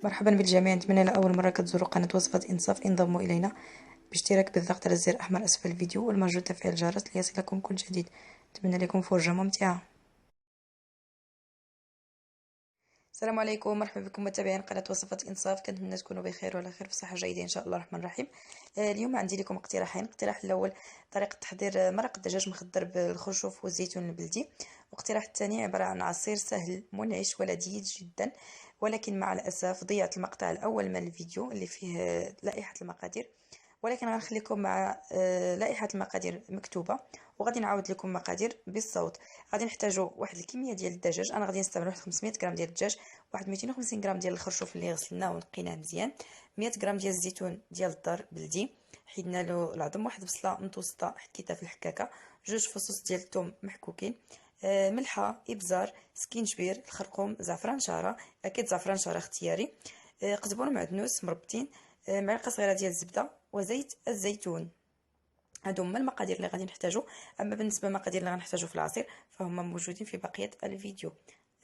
مرحبا بالجميع. نتمنى لأول مرة كتزوروا قناة وصفات إنصاف انضموا إلينا باشتراك بالضغط على الزر الأحمر أسفل الفيديو والمرجو تفعيل الجرس ليصلكم كل جديد. نتمنى لكم فرجة ممتعة. السلام عليكم، مرحبا بكم متابعين قناة وصفات إنصاف. كنتمنى تكونوا بخير وعلى خير بصحة جيدة إن شاء الله الرحمن الرحيم. اليوم عندي لكم اقتراحين. الاقتراح الأول طريقة تحضير مرق الدجاج مخضر بالخرشوف والزيتون البلدي، والاقتراح الثاني عبارة عن عصير سهل منعش ولذيذ جدا، ولكن مع الأسف ضيعت المقطع الأول من الفيديو اللي فيه لائحة المقادير، ولكن غنخليكم مع لائحة المقادير مكتوبة، وغادي نعاود لكم مقادير بالصوت. غادي نحتاجوا واحد الكميه ديال الدجاج، انا غادي نستعمل واحد 500 غرام ديال الدجاج، واحد 250 غرام ديال الخرشوف اللي غسلناه ونقيناه مزيان، 100 غرام ديال الزيتون ديال الدار بلدي حيدنا له العظم، واحد بصله متوسطه حكيتها في الحكاكه، جوج فصوص ديال الثوم محكوكين، ملحه، ابزار، سكينجبير، الخرقوم، زعفران شاره، اكيد زعفران شاره اختياري، قزبر معدنوس مربطين، معلقه صغيره ديال الزبده وزيت الزيتون. هادو هما المقادير اللي غادي نحتاجو. اما بالنسبه للمقادير اللي غنحتاجو في العصير فهما موجودين في بقيه الفيديو.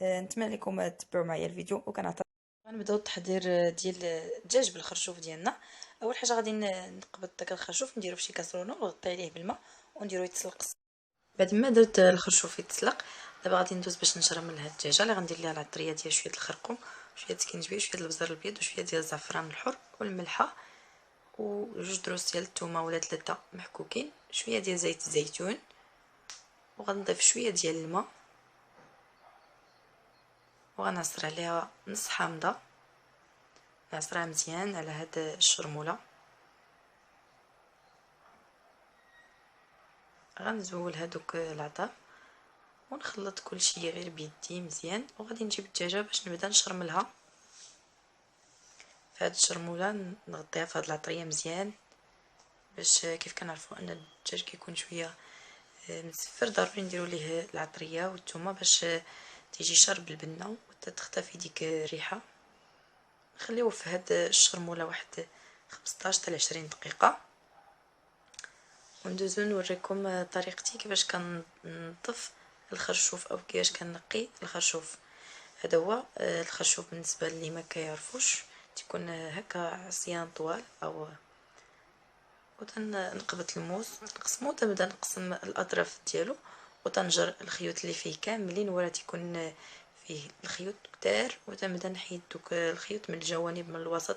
نتمنى لكم تتبعوا معايا الفيديو وكنعطي. غنبداو التحضير ديال الدجاج بالخرشوف ديالنا. اول حاجه غادي نقبض داك الخرشوف نديرو في شي كاسرونه ونغطي عليه بالماء ونديرو يتسلق. بعد ما درت الخرشوف يتسلق، دابا غادي ندوز باش نشرم لهاد الدجاجه اللي غندير ليها العطريه ديال شويه الخرقوم، شويه سكينجبير، شويه البزر الابيض، وشويه ديال الزعفران الحر والملحه، وجوج دروس ديال الثومه ولا ثلاثه محكوكين، شويه ديال زيت الزيتون، وغنضيف شويه ديال الماء وغنعصر عليها نص حامضه، نعصرها مزيان على هاد الشرموله. غنزول هادوك العظام ونخلط كلشي غير بيدي مزيان، وغادي نجيب الدجاجه باش نبدا نشرملها في هاد الشرموله، نغطيها في هاد العطريه مزيان باش كيف كنعرفوا ان الدجاج كيكون شويه مسفر، ضروري نديروا ليه العطريه والثومه باش تيجي شرب البنه وتختفي ديك الريحه. نخليوه في هاد الشرموله واحد 15 حتى 20 دقيقه، وندوزو نوريكم طريقتي كيفاش كنظف الخرشوف او كيفاش كنقي الخرشوف. هذا هو الخرشوف بالنسبه اللي ما كيعرفوش، تيكون هكا عصيان طوال، او وتنقبط الموس نقسمو، تنبدا نقسم الاطراف ديالو وتنجر الخيوط اللي فيه كاملين، ولا تيكون فيه الخيوط كتار، وتنبدا نحيد دوك الخيوط من الجوانب من الوسط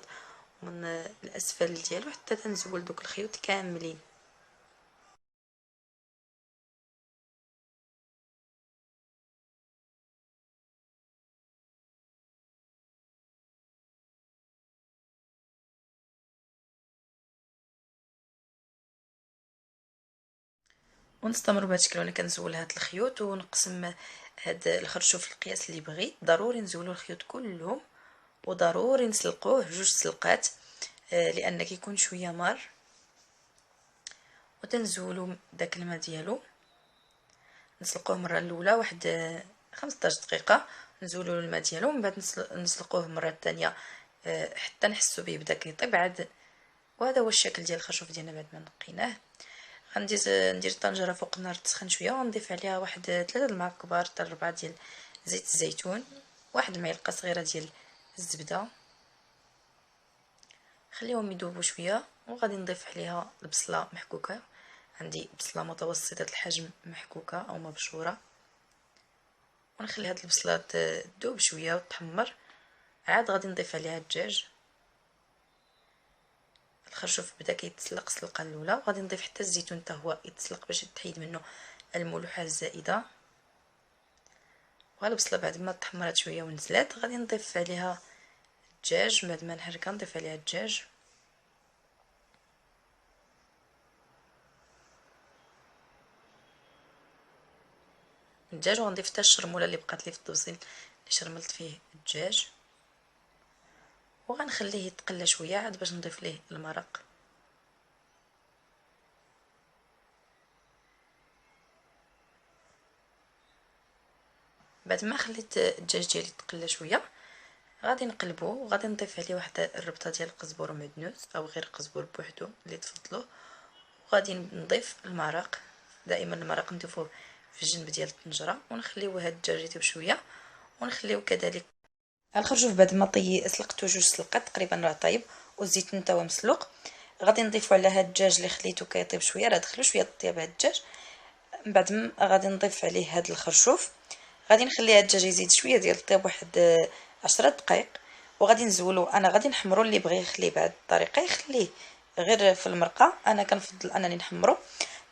ومن الاسفل ديالو حتى تنزول دوك الخيوط كاملين. ونستمر بهذا الشكل وانا كنزول هاد الخيوط ونقسم هاد الخرشوف القياس اللي بغيت. ضروري نزولوا الخيوط كلهم، وضروري نسلقوه جوج سلقات لان كيكون شويه مار، وتنزولوا داك الماء ديالو نسلقوه المره الاولى واحد 15 دقيقه، نزولوا الماء ديالو من بعد نسلقوه المره الثانيه حتى نحسوا به بدا كيطيب عاد. وهذا هو الشكل ديال الخرشوف ديالنا بعد ما نقيناه. ندير الطنجره فوق النار تسخن شويه، ونضيف عليها واحد 3 المعالق كبار حتى 4 ديال زيت الزيتون، واحد المعلقه صغيره ديال الزبده، خليهم يذوبوا شويه، وغادي نضيف عليها البصله محكوكه، عندي بصله متوسطه الحجم محكوكه او مبشوره، ونخلي هاد البصله تذوب شويه وتحمر. عاد غادي نضيف عليها الدجاج. الخرشوف بدا كيتسلق السلقه الاولى، وغادي نضيف حتى الزيتون حتى هو يتسلق باش تحيد منه الملوحه الزائده. والبصله بعد ما تحمرت شويه ونزلات غادي نضيف عليها الدجاج. بعد ما نحركها نضيف عليها الدجاج وغنضيف حتى الشرموله اللي بقات لي في الطبسيل اللي شرملت فيه الدجاج، وغنخليه يتقلى شويه عاد باش نضيف ليه المرق. بعد ما خليت الدجاج ديالي يتقلى شويه غادي نقلبو، وغادي نضيف عليه واحد الربطه ديال القزبر ومعدنوس او غير القزبر بوحدو اللي تفضلوه، وغادي نضيف المرق. دائما المرق نضيفوه في الجنب ديال الطنجره، ونخليو هاد الدجاج يطيب شويه، ونخليو كذلك الخرجوف بعد ما سلقته 2 سلقات تقريبا راه طايب، والزيتون تا هو مسلوق. غادي نضيفو على هاد الدجاج اللي خليته كيطيب شويه، راه دخلو شويه الطياب هاد الدجاج. من بعد غادي نضيف عليه هاد الخرشوف. غادي نخلي هاد الدجاج يزيد شويه ديال الطياب، واحد 10 دقائق. وغادي نزولو، انا غادي نحمرو، اللي بغى يخليه بهاد الطريقه يخليه غير في المرقه، انا كنفضل انني نحمرو.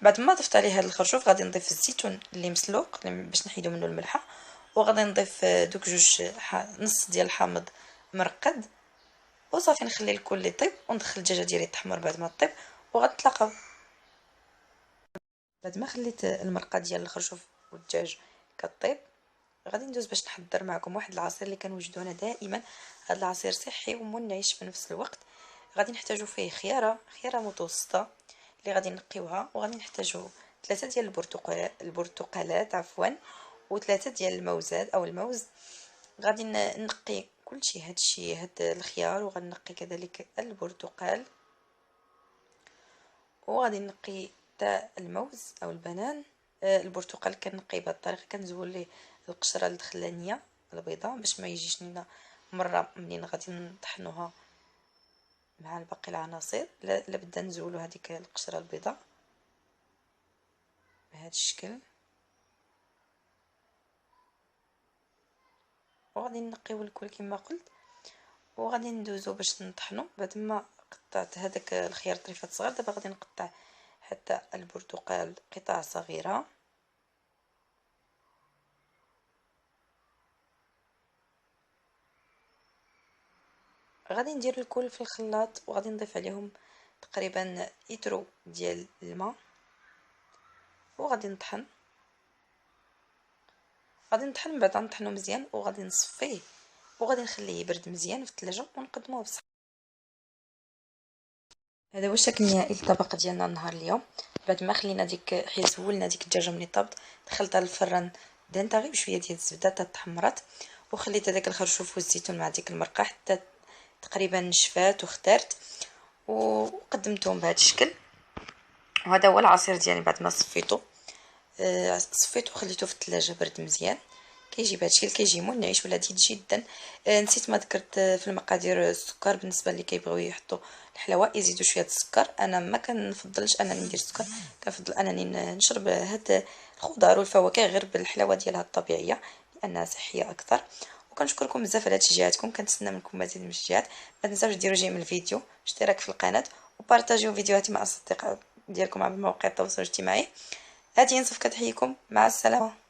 بعد ما ضفت عليه هاد الخرشوف غادي نضيف الزيتون اللي مسلوق باش نحيدو منه الملحه، وغادي نضيف دوك نص ديال الحامض مرقد، وصافي نخلي الكل يطيب وندخل الدجاجه ديالي تحمر بعد ما طيب، وغنتلاقاو. بعد ما خليت المرقه ديال الخرشوف والدجاج كطيب، غادي ندوز باش نحضر معكم واحد العصير اللي كنوجدو هنا دائما. هذا العصير صحي ومنعش في نفس الوقت. غادي نحتاجو فيه خياره متوسطه اللي غادي نقيوها، وغادي نحتاجو 3 ديال البرتقالات عفوا، و3 ديال الموزات او الموز. غادي نقي كلشي، هاد الخيار، وغنقي كذلك البرتقال، وغادي نقي حتى الموز او البنان. البرتقال كنقي بهذه الطريقه، كنزول ليه القشره الدخلانيه البيضاء باش ما يجيش لينا مره منين غادي نطحنوها مع باقي العناصر، لا بدا نزولوا هذيك القشره البيضاء بهذا الشكل. وغادي نقيو الكل كما قلت، وغادي ندوزو باش نطحنو. بعد ما قطعت هذاك الخيار طريفات صغار، دابا غادي نقطع حتى البرتقال قطع صغيره. غادي ندير الكل في الخلاط، وغادي نضيف عليهم تقريبا لتر ديال الماء، وغادي نطحن. من بعد نطحنو مزيان، وغادي نصفيه، وغادي نخليه يبرد مزيان في الثلاجه ونقدموه بصح. هذا هو الشكل النهائي للطبق ديالنا نهار اليوم. بعد ما خلينا حيت سولنا ديك الدجاجه ملي طابت، دخلتها للفران، دهنتها غير بشويه ديال الزبده حتى تحمرات، وخليت هذاك الخرشوف والزيتون مع ديك المرقه حتى تقريبا نشفات واختارت، وقدمتهم بهذا الشكل. وهذا هو العصير ديالي بعد ما صفيته. صفيته وخليته في الثلاجه برد مزيان. كيجي بهذا الشكل، كيجي منعش ولذيذ جدا. نسيت ما ذكرت في المقادير السكر، بالنسبه اللي كيبغيو يحطوا الحلاوه يزيدوا شويه السكر. انا ما كنفضلش انني ندير السكر، كنفضل انني نشرب هاد الخضر والفواكه غير بالحلاوه ديالها الطبيعيه لانها صحيه اكثر. وكنشكركم بزاف على تشجيعاتكم، كنتسنى منكم مزيد من التشجيعات. ما تنساوش ديروا جيم الفيديو، اشتراك في القناه، وبارطاجيو فيديوهاتي مع الاصدقاء ديالكم عبر مواقع التواصل الاجتماعي. هذه نصف كتحييكم، مع السلامه.